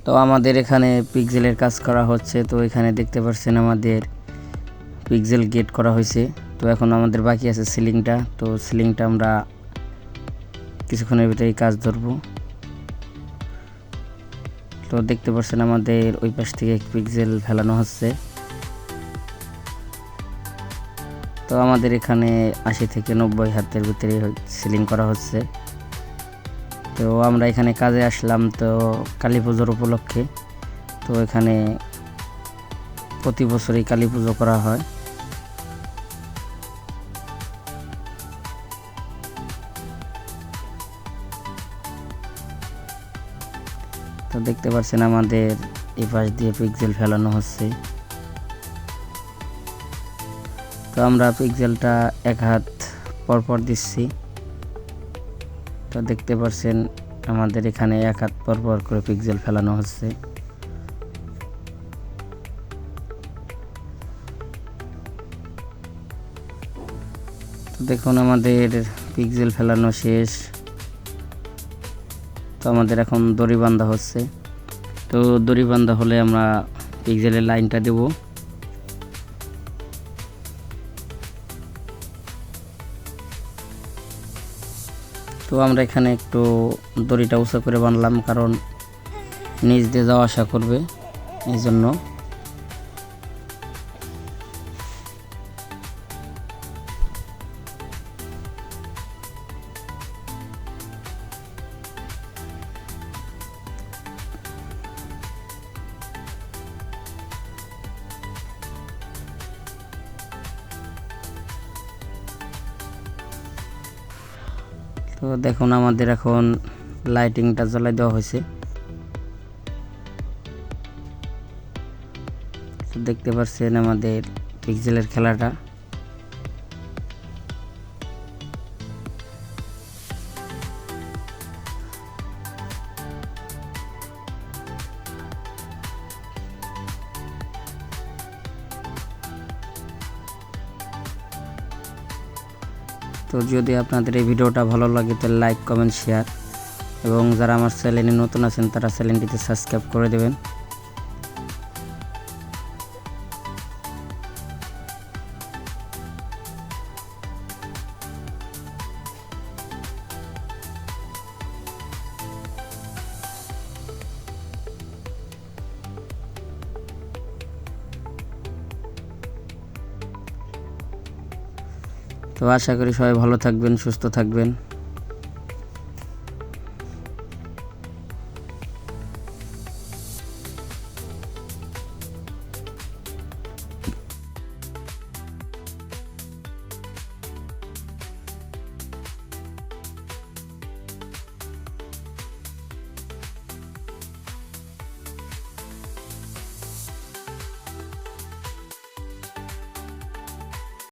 তো আমাদের এখানে পিক্সেলের কাজ করা হচ্ছে। তো এখানে দেখতে পাচ্ছেন আমাদের পিক্সেল গেট করা হয়েছে। তো এখন আমাদের বাকি আছে সিলিংটা। তো সিলিংটা আমরা কিছুক্ষণের ভিতরেই কাজ ধরবো। তো দেখতে পাচ্ছেন আমাদের ওই পাশ থেকে পিক্সেল ফেলানো হচ্ছে। তো আমাদের এখানে 80 থেকে 90 হাতের ভিতরে সিলিং করা হচ্ছে। তো আমরা এখানে কাজে আসলাম তো কালী পুজোর উপলক্ষে। তো এখানে প্রতি বছরই কালী পুজো করা হয়। তো দেখতে পাচ্ছেন আমাদের এই পাশ দিয়ে পিক্সেল ফেলানো হচ্ছে। তো আমরা পিক্সেলটা এক হাত পরপর দিচ্ছি। তো দেখতে পাচ্ছেন আমাদের এখানে এক হাত পরপর করে পিক্সেল ফেলানো হচ্ছে। তো দেখুন আমাদের পিক্সেল ফেলানো শেষ। তো আমাদের এখন দড়ি বাঁধা হচ্ছে। তো দড়ি বাঁধা হলে আমরা পিক্সেলের লাইনটা দেব। তো আমরা এখানে একটু দড়িটা উঁচু করে বাঁধলাম, কারণ নিচ দিয়ে যাওয়া আসা করবে এই জন্য। তো দেখুন আমাদের এখন লাইটিংটা জ্বালাই দেওয়া হয়েছে। দেখতে পাচ্ছেন আমাদের পিক্সেলের খেলাটা। তো যদি আপনাদের এই ভিডিওটা ভালো লাগে তাহলে লাইক, কমেন্ট, শেয়ার, এবং যারা আমার চ্যানেলে নতুন আছেন তারা চ্যানেলটিতে সাবস্ক্রাইব করে দেবেন। তো আশা করি সবাই ভালো থাকবেন, সুস্থ থাকবেন।